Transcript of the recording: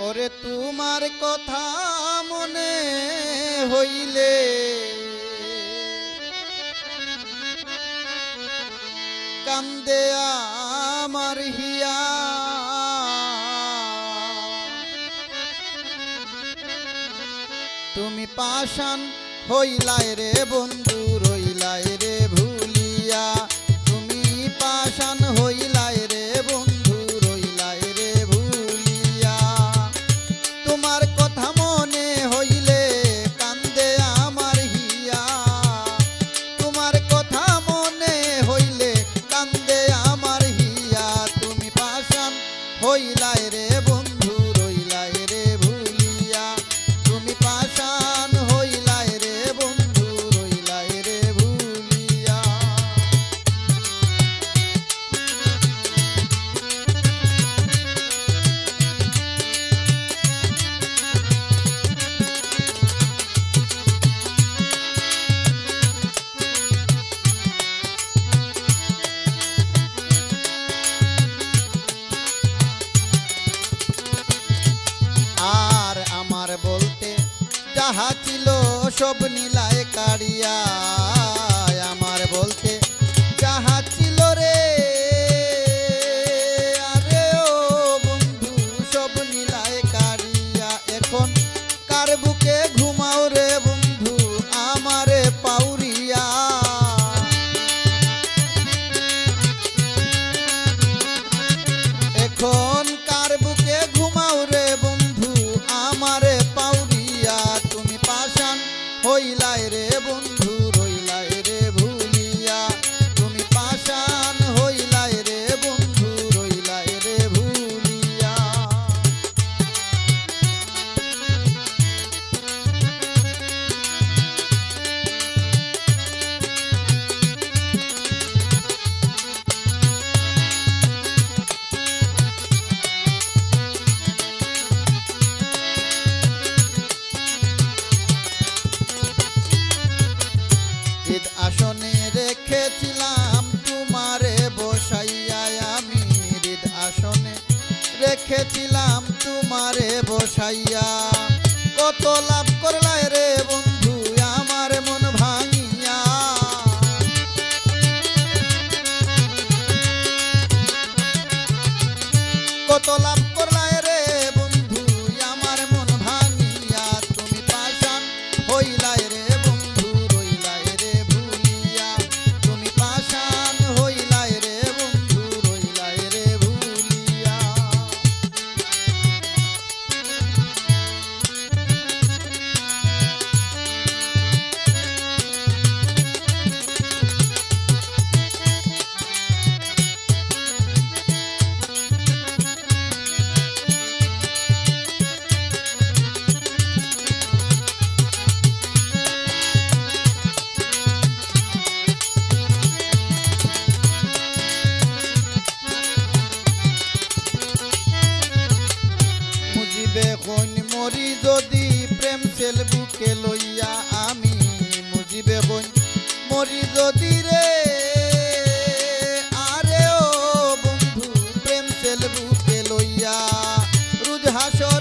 ওরে তোমার কথা মনে হইলে কান্দে আমার হিয়া, তুমি পাষাণ হইলাই রে বন্ধু রইলাই রে ভুলিয়া, তুমি পাষাণ হইলাই রে বন্ধু রইলাই রে ভুলিয়া। তোমার কথা মনে হইলে কান্দে আমার হিয়া, তোমার কথা মনে হইলে কান্দে আমার হিয়া, তুমি পাষাণ হইলাই রে বন্ধু রইলাই রে ভুলিয়া, তুমি পাষাণ হইলাই রে বন্ধু রইলাই রে ভুলিয়া। আর আমার বলতে যাহা ছিল সব নীলায় কাড়িয়া, আমার বলতে যাহা ছিল রে আরে ও বন্ধু সব নীলায় কাড়িয়া। এখন কার বুকে ঘুমাও রে বন্ধু আমারে পাউরিয়া, এখন কার বুকে ঘুমাও রে বন্ধু আমারে পাউরিয়া, তুমি পাষাণ হইলাই রে বন্ধু রইলাই রে ভুলিয়া, তুমি পাষাণ হইলাই রে বন্ধু রইলাই রে ভুলিয়া। ঈদ আসনে রেখেছিলাম তোমারে বসাইয়া, আমি ঈদ আসনে রেখেছিলাম তোমারে বসাইয়া, কত লাভ করলাই রে বন্ধু আমার মন ভাঙিয়া, কত লাভ করলাই রে বন্ধু আমার মন ভাঙিয়া, তুমি পাষাণ হইলাই রে বন্ধু রইলাই রে ভুলিয়া, তুমি পাষাণ হইলাই রে বন্ধু রইলাই রে ভুলিয়া। মুজিবে হইন মরি যদি প্রেম সেল বুকে লইয়া, আমি মুজিবে হইন মরি যদি রে আরে ও বন্ধু প্রেম সেল বুকে লইয়া, রোজ হাসর